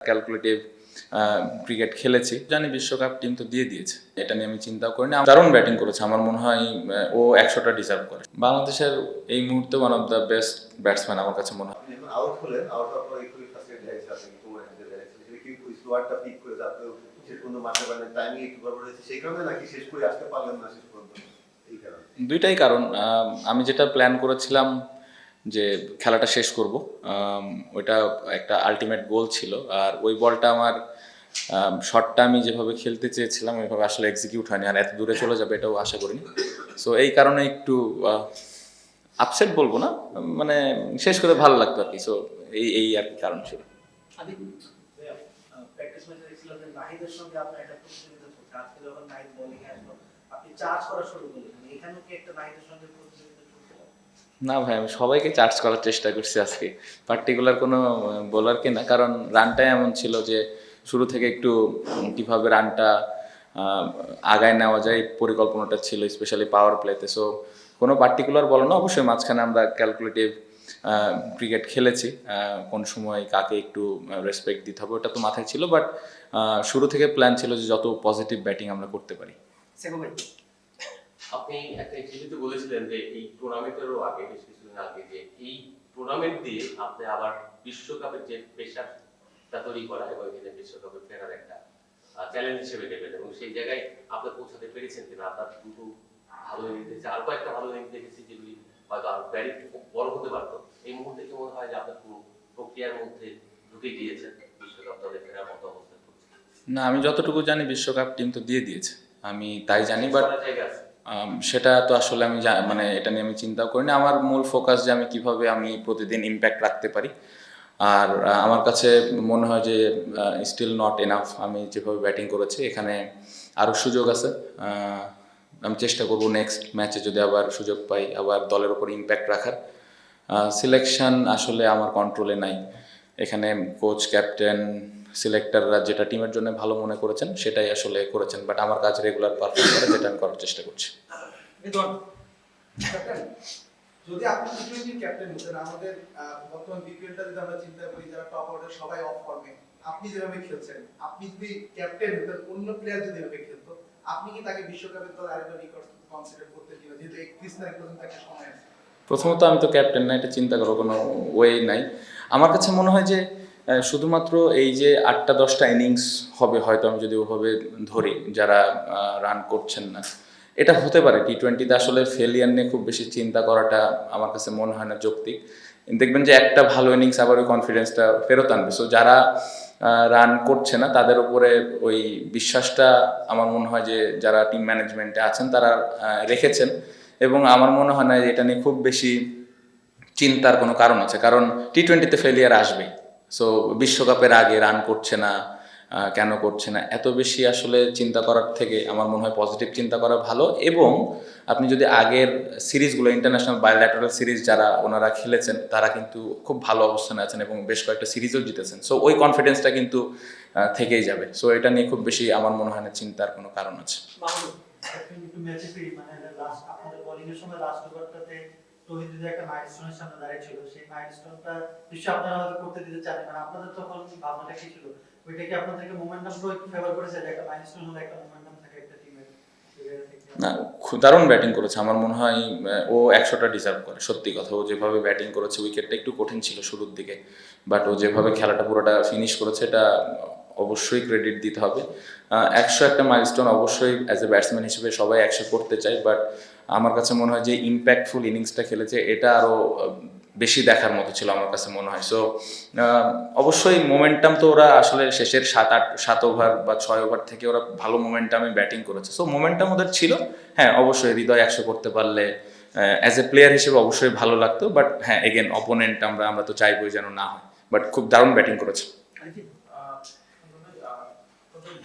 Calculative cricket খেলেছি, জানি বিশ্বকাপ টিম তো দিয়ে দিয়েছে, এটা নিয়ে আমি চিন্তাও করিনি। দারুণ ব্যাটিং করেছে, আমার মনে হয় ও 100টা ডিজার্ভ করে। বাংলাদেশের এই মুহূর্তে one of the best batsman আমার কাছে মনে হয়। আউট হলেন, আউট হওয়ার পর একটু ফার্স্ট্রেট হয়েছে, আপনি তোমার হাতে হয়েছে সেটা কি স্লোয়ারটা পিক করে আপনি শেষ পর্যন্ত মারতে পারেন, টাইমিং একটু গড়বড় হয়েছে সেই কারণে, নাকি শেষ করে আসতে পারলেন না শেষ পর্যন্ত? এই কারণে দুইটাই কারণ। আমি যেটা প্ল্যান করেছিলাম যে খেলাটা শেষ করব, ওইটা একটা আলটিমেট গোল ছিল। আর ওই বলটা আমার শটটা আমি যেভাবে খেলতে চেয়েছিলাম ওইভাবে আসলে এক্সিকিউট হয়নি, আর এত দূরে চলে যাবে এটাও আশা করিনি। সো এই কারণে একটু আপসেট বলবো না, মানে শেষ করে ভালো লাগতো আর কি। সো এই এই আর কি কারণ ছিল। প্র্যাকটিস ম্যাচে দেখছিলাম যে নাহিদের সঙ্গে আপনার একটা প্রতিযোগিতা চলছে। আজকে যখন নাহিদ বোলিং আসলো, আপনি চার্জ করা শুরু করলেন, এখানেও কি একটা নাহিদের সঙ্গে প্রতিযোগিতা চলছে? না ভাই, আমি সবাইকে চার্জ করার চেষ্টা করছি আজকে, পার্টিকুলার কোনো বোলারকে না। কারণ রানটাই এমন ছিল যে শুরু থেকে একটু কীভাবে রানটা আগায় নেওয়া যায় পরিকল্পনাটা ছিল, স্পেশালি পাওয়ার প্লেতে। সো কোনো পার্টিকুলার বলো না, অবশ্যই মাঝখানে আমরা ক্যালকুলেটিভ ক্রিকেট খেলেছি, কোন সময় কাকে একটু রেসপেক্ট দিতে হবে ওটা তো মাথায় ছিল। বাট শুরু থেকে প্ল্যান ছিল যে যত পজিটিভ ব্যাটিং আমরা করতে পারি। আপনি একটা ইন্টারভিউতে বলেছিলেন যে এই টুর্নামেন্টেরও আগে, বেশ কিছুদিন আগে, যে এই টুর্নামেন্ট দিয়ে আপনি আবার বিশ্বকাপের যে প্রেশারটা তৈরি করা এবং এখানে বিশ্বকাপে ফেরার একটা চ্যালেঞ্জ হিসেবে নেবেন, এবং সেই জায়গায় আপনি পৌঁছাতে পেরেছেন কিনা? আপনার দুটো ভালো ইনিংস দেখেছি, আরো কয়েকটা ভালো ইনিংস দেখেছি যেগুলি হয়তো আরো ব্যারিক বড় হতে পারতো। এই মুহূর্তে কি মনে হয় যে আপনার পুরো প্রক্রিয়ার মধ্যে ঢুকে গিয়েছেন, বিশ্বকাপ দলে ফেরার মতো অবস্থা? না, আমি যতটুকু জানি বিশ্বকাপ টিম তো দিয়ে দিয়েছে, আমি তাই জানি। বাট সেটা তো আসলে আমি মানে এটা নিয়ে আমি চিন্তাও করিনি। আমার মূল ফোকাস যে আমি কিভাবে আমি প্রতিদিন ইম্প্যাক্ট রাখতে পারি। আর আমার কাছে মনে হয় যে স্টিল নট এনাফ। আমি যেভাবে ব্যাটিং করেছি এখানে আরও সুযোগ আছে। আমি চেষ্টা করব নেক্সট ম্যাচে যদি আবার সুযোগ পাই আবার দলের উপর ইম্প্যাক্ট রাখার। সিলেকশন আসলে আমার কন্ট্রোলে নাই, এখানে কোচ, ক্যাপ্টেন, সিলেক্টররা যেটা টিমের জন্য ভালো মনে করেছেন সেটাই আসলে করেছেন। বাট আমার কাজ রেগুলার পারফর্ম করে, যেটা আমি করার চেষ্টা করছি। যদি আপনি টি-টোয়েন্টি ক্যাপ্টেন হতেন, আমাদের বর্তমান বিপিএলটা যদি আমরা চিন্তা করি, যারা টপ অর্ডার সবাই অফ ফর্মে, আপনি যেভাবে খেলছেন, আপনি যদি ক্যাপ্টেন হতেন, অন্য প্লেয়ার যদি এভাবে খেলতো, আপনি কি তাকে বিশ্বকাপের দলে আরেকবার রেকর্ড কনসিডার করতেন কিনা? যেহেতু 31 তারিখ পর্যন্ত একটা সময় আছে। প্রথমত আমি তো ক্যাপ্টেন না, এটা চিন্তা করার কোনো ওয়ে নাই। আমার কাছে মনে হয় যে শুধুমাত্র এই যে 8টা-10টা ইনিংস হবে হয়তো, আমি যদি ওভাবে ধরি যারা রান করছেন না, এটা হতে পারে। টি-20তে আসলে ফেলিয়ার নিয়ে খুব বেশি চিন্তা করাটা আমার কাছে মনে হয় না যৌক্তিক। দেখবেন যে একটা ভালো ইনিংস আবার ওই কনফিডেন্সটা ফেরত আনবে। সো যারা রান করছে না তাদের উপরে ওই বিশ্বাসটা আমার মনে হয় যে যারা টিম ম্যানেজমেন্টে আছেন তারা রেখেছেন, এবং আমার মনে হয় না এটা নিয়ে খুব বেশি চিন্তার কোনো কারণ আছে। কারণ টি-20তে ফেলিয়ার আসবেই। সো বিশ্বকাপের আগে রান করছে না, কেন করছে না, এত বেশি আসলে চিন্তা করার থেকে আমার মনে হয় পজিটিভ চিন্তা করা ভালো। এবং আপনি যদি আগের সিরিজগুলো, ইন্টারন্যাশনাল বায়োল্যাটারাল সিরিজ যারা ওনারা খেলেছেন তারা কিন্তু খুব ভালো অবস্থানে আছেন এবং বেশ কয়েকটা সিরিজও জিতেছেন। সো ওই কনফিডেন্সটা কিন্তু থেকেই যাবে। সো এটা নিয়ে খুব বেশি আমার মনে হয় না চিন্তার কোনো কারণ আছে। তৌহিদ একটা মাইলস্টোনের সামনে দাঁড়িয়ে ছিল, সেই মাইলস্টোনটা নিশ্চয়ই আপনারা হয়তো করতে দিতে চান, কারণ আপনাদের তখন ভাবনাটা কি ছিল? ওইটা কি আপনাদেরকে মোমেন্টামটা একটু ফেভার করেছে, যে একটা মাইলস্টোন হলে একটা মোমেন্টাম থাকে একটা টিমের? না, দারুণ ব্যাটিং করেছে, আমার মনে হয় ও 100টা ডিজার্ভ করে। সত্যি কথা, ও যেভাবে ব্যাটিং করেছে, উইকেটটা একটু কঠিন ছিল শুরুর দিকে, বাট ও যেভাবে খেলাটা পুরোটা ফিনিশ করেছে এটা অবশ্যই ক্রেডিট দিতে হবে। 100 একটা মাইলস্টোন অবশ্যই অ্যাজ এ ব্যাটসম্যান হিসেবে সবাই 100 করতে চায়, বাট আমার কাছে মনে হয় যে ইম্প্যাক্টফুল ইনিংসটা খেলেছে এটা আরও বেশি দেখার মতো ছিল আমার কাছে মনে হয়। সো অবশ্যই মোমেন্টাম তো ওরা আসলে শেষের 7 ওভার বা 6 ওভার থেকে ওরা ভালো মোমেন্টামে ব্যাটিং করেছে। সো মোমেন্টাম ওদের ছিল। হ্যাঁ, অবশ্যই হৃদয় 100 করতে পারলে অ্যাজ এ প্লেয়ার হিসেবে অবশ্যই ভালো লাগতো। বাট হ্যাঁ, এগেন অপোনেন্ট আমরা তো চাইবই যেন না হয়। বাট খুব দারুণ ব্যাটিং করেছে।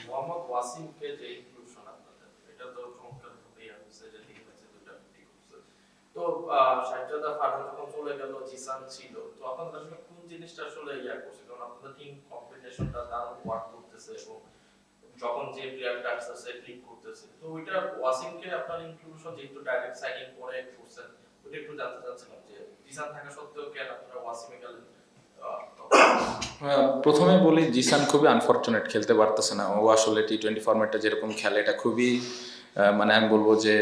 মোহাম্মদ ওয়াসিমকে যে ইনক্লুশন আপনাদের, এটা তো চমৎকার ভাবেই হচ্ছে যে তিন ম্যাচে দুটো ফিফটি করছে। তো শাহজাদা ফারহান যখন চলে গেল, জিসান ছিল, তো আপনাদের আসলে কোন জিনিসটা আসলে করছে? কারণ আপনাদের টিম কম্বিনেশনটা দারুণ ওয়ার্ক করতেছে এবং যখন যে প্লেয়ারটা আসছে ক্লিক করতেছে, তো ওইটা ওয়াসিমকে আপনার ইনক্লুশন যেহেতু ডাইরেক্ট সাইনিং করে করছেন, ওটা একটু জানতে চাচ্ছিলাম যে জিসান থাকা সত্ত্বেও কেন আপনারা ওয়াসিমে গেলেন? প্রথমে বলি জিসান খুবই আনফর্চুনেট, খেলতে পারতেছে না। ও আসলে T20 ফরম্যাটটা যেরকম খেলে এটা খুবই মানে আমি বলবো যে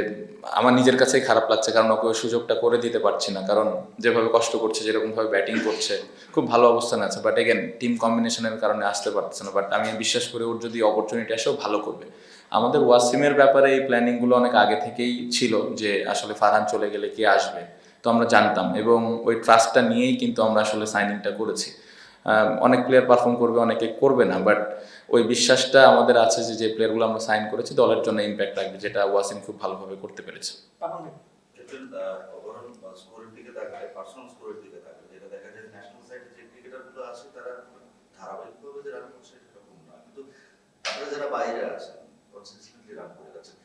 আমার নিজের কাছেই খারাপ লাগছে, কারণ ওকে ওই সুযোগটা করে দিতে পারছি না। কারণ যেভাবে কষ্ট করছে, যেরকমভাবে ব্যাটিং করছে, খুব ভালো অবস্থানে আছে, বাট এগেন টিম কম্বিনেশনের কারণে আসতে পারতেছে না। বাট আমি বিশ্বাস করি ওর যদি অপরচুনিটি আসেও ভালো করবে। আমাদের ওয়াসিমের ব্যাপারে এই প্ল্যানিংগুলো অনেক আগে থেকেই ছিল যে আসলে ফারহান চলে গেলে কে আসবে, তো আমরা জানতাম এবং ওই ট্রাস্টটা নিয়েই কিন্তু আমরা আসলে সাইনিংটা করেছি। অনেক প্লেয়ার পারফর্ম করবে, অনেকে করবে না, বাট ওই বিশ্বাসটা আমাদের আছে যে যে প্লেয়ারগুলো আমরা সাইন করেছি দলের জন্য ইম্প্যাক্ট রাখবে, যেটা ওয়াসিম খুব ভালোভাবে করতে পেরেছে। ক্যাপ্টেন ওভারঅল স্কোরের দিকে তাকালে, পার্সোনাল স্কোরের দিকে তাকালে যেটা দেখা যায় ন্যাশনাল সাইডে যে ক্রিকেটারগুলো আছে তারা ধারাবাহিকভাবে যে রান করছে সেরকম না, কিন্তু আপনারা যারা বাইরে আছেন কনসিস্টেন্টলি রান করে যাচ্ছেন,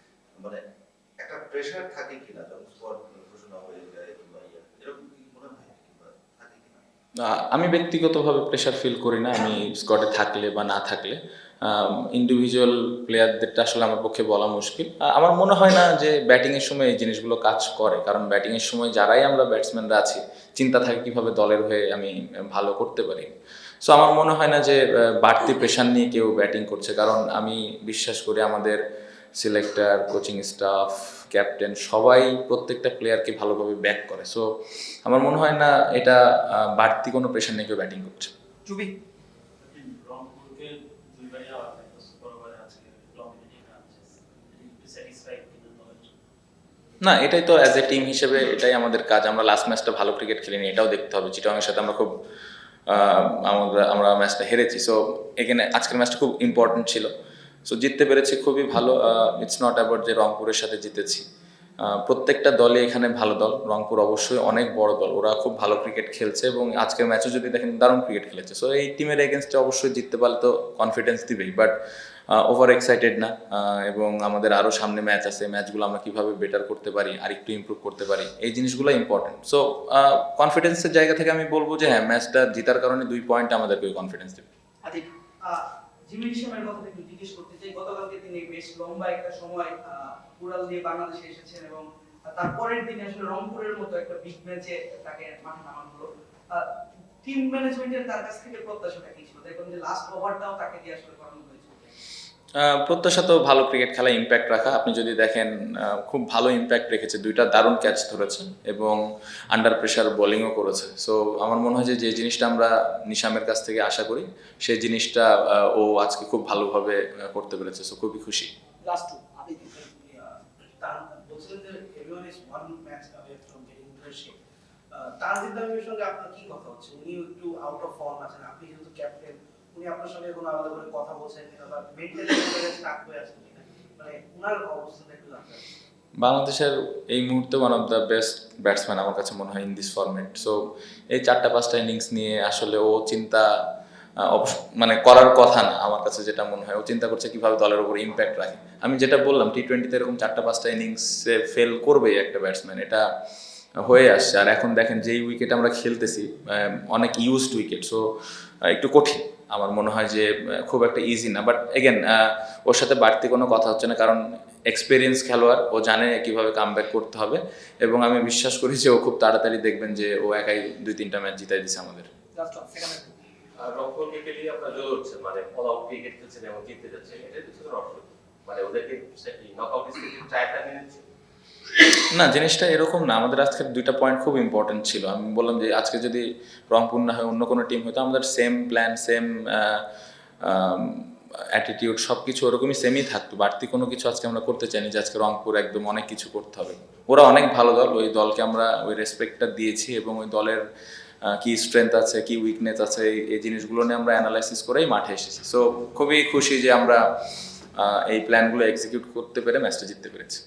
মানে একটা প্রেশার থাকে কিনা যখন স্কোর ঘোষণা হয়ে যায় কিংবা এরকম কি মনে হয় কিংবা থাকে কিনা? আমি ব্যক্তিগতভাবে প্রেশার ফিল করি না, আমি স্কোয়াডে থাকলে বা না থাকলে। ইন্ডিভিজুয়াল প্লেয়ারদেরটা আসলে আমার পক্ষে বলা মুশকিল। আমার মনে হয় না যে ব্যাটিংয়ের সময় এই জিনিসগুলো কাজ করে, কারণ ব্যাটিংয়ের সময় যারাই আমরা ব্যাটসম্যানরা আছি চিন্তা থাকে কীভাবে দলের হয়ে আমি ভালো করতে পারি। সো আমার মনে হয় না যে বাড়তি প্রেশার নিয়ে কেউ ব্যাটিং করছে, কারণ আমি বিশ্বাস করি আমাদের সিলেক্টর, কোচিং স্টাফ, ক্যাপ্টেন সবাই প্রত্যেকটা প্লেয়ারকে ভালোভাবে ব্যাক করে। সো আমার মনে হয় না এটা বাড়তি কোনো প্রেশার নিয়ে কেউ ব্যাটিং করছে। চুবি রংপুরকে দুইবারই হাওয়া খাইতো, বরাবর আছে ডমিনেটিং আছে, স্যাটিসফাইড কিন্তু দলের জন্য। না, এটাই তো অ্যাজ এ টিম হিসেবে এটাই আমাদের কাজ। আমরা লাস্ট ম্যাচটা ভালো ক্রিকেট খেলিনি, এটাও দেখতে হবে। চিটাগংয়ের সাথে আমরা খুব আমরা ম্যাচটা হেরেছি। সো এখানে আজকের ম্যাচটা খুব ইম্পর্টেন্ট ছিল। সো জিততে পেরেছি, খুবই ভালো। ইটস নট অ্যাবাউট যে রংপুরের সাথে জিতেছি। প্রত্যেকটা দলে এখানে ভালো দল, রংপুর অবশ্যই অনেক বড় দল, ওরা খুব ভালো ক্রিকেট খেলছে এবং আজকের ম্যাচও যদি দেখেন দারুণ ক্রিকেট খেলেছে। সো এই টিমের এগেনস্টে অবশ্যই জিততে পারলে তো কনফিডেন্স দিবেই, বাট ওভার এক্সাইটেড না। এবং আমাদের আরও সামনে ম্যাচ আছে, ম্যাচগুলো আমরা কীভাবে বেটার করতে পারি, আর একটু ইমপ্রুভ করতে পারি, এই জিনিসগুলো ইম্পর্টেন্ট। সো কনফিডেন্সের জায়গা থেকে আমি বলবো যে হ্যাঁ, ম্যাচটা জেতার কারণে 2 পয়েন্ট আমাদেরকে কনফিডেন্স দেবে। আদিব, জিমি হিসেমের কথা একটু জিজ্ঞেস করতে চাই। গতকালকে তিনি বেশ লম্বা একটা সময় উড়াল দিয়ে বাংলাদেশে এসেছেন এবং তারপরের দিনে আসলে রংপুরের মতো একটা বিগ ম্যাচে তাকে মাঠে নামানো হলো। টিম ম্যানেজমেন্টের তার কাছ থেকে প্রত্যাশাটা কি ছিল? দেখুন যে লাস্ট ওভারটাও তাকে দিয়ে আসলে করানো হয়েছে। প্রত্যাশা তো ভালো ক্রিকেট খেলা, ইম্প্যাক্ট রাখা। আপনি যদি দেখেন খুব ভালো ইম্প্যাক্ট রেখেছে, 2টা দারুণ ক্যাচ ধরেছে এবং আন্ডার প্রেশার বোলিংও করেছে। সো আমার মনে হয় যে যে জিনিসটা আমরা নিশামের কাছ থেকে আশা করি সেই জিনিসটা ও আজকে খুব ভালোভাবে করতে পেরেছে। সো খুবই খুশি। লাস্ট টু আপনি তার বলছিলেন যে everyone is one match away from getting into shape. Tanzid তামিমের সঙ্গে আপনার কি কথা হচ্ছে? উনি একটু আউট অফ ফর্ম আছেন, আপনি যেহেতু ক্যাপ্টেন, উনি আপনার সঙ্গে কোনো আলাদা করে কথা বলছেন কিনা বা মেন্টালি স্টাক হয়ে আছেন কিনা, মানে ওনার অবস্থাটা একটু জানতে চাই। বাংলাদেশের এই মুহূর্তে one of the best batsman আমার কাছে মনে হয় ইন দিস ফরম্যাট। সো এই 4টা-5টা ইনিংস নিয়ে আসলে ও চিন্তা মানে করার কথা না। আমার কাছে যেটা মনে হয় ও চিন্তা করছে কিভাবে দলের উপর ইম্প্যাক্ট রাখে। আমি যেটা বললাম T20-তে এরকম 4টা-5টা ইনিংসে ফেল করবেই একটা ব্যাটসম্যান, এটা হয়ে আসছে। আর এখন দেখেন যেই উইকেট আমরা খেলতেছি অনেক ইউজড উইকেট, সো একটু কঠিন। আমার মনে হয় যে খুব একটা ইজি না, বাট এগেন ওর সাথে বাড়তি কোনো কথা হচ্ছে না, কারণ এক্সপিরিয়েন্স খেলোয়াড়, ও জানে কিভাবে কামব্যাক করতে হবে এবং আমি বিশ্বাস করি যে ও খুব তাড়াতাড়ি দেখবেন যে ও একাই 2-3টা ম্যাচ জিতাই দিচ্ছে আমাদের। লাস্ট ওয়ান সেকেন্ড আর রংপুর ক্রিকেটই আপনার জোর হচ্ছে, মানে অল আউট ক্রিকেট খেলছেন এবং জিততে যাচ্ছেন, এটাই তো ছিল রহস্য। মানে ওদেরকে নকআউট স্টেজে ট্রায়ালটা নিয়ে নিচ্ছে না, জিনিসটা এরকম না। আমাদের আজকে 2টা পয়েন্ট খুব ইম্পর্টেন্ট ছিল। আমি বললাম যে আজকে যদি রংপুর না হয় অন্য কোনো টিম হতো, আমাদের সেম প্ল্যান, সেম অ্যাটিটিউড, সব কিছু ওরকমই সেমই থাকতো। বাড়তি কোনো কিছু আজকে আমরা করতে চাইনি যে আজকে রংপুর একদম অনেক কিছু করতে হবে। ওরা অনেক ভালো দল, ওই দলকে আমরা ওই রেসপেক্টটা দিয়েছি এবং ওই দলের কি স্ট্রেংথ আছে, কি উইকনেস আছে, এই জিনিসগুলো নিয়ে আমরা অ্যানালাইসিস করেই মাঠে এসেছি। সো খুবই খুশি যে আমরা এই প্ল্যানগুলো এক্সিকিউট করতে পেরে ম্যাচটা জিততে পেরেছি।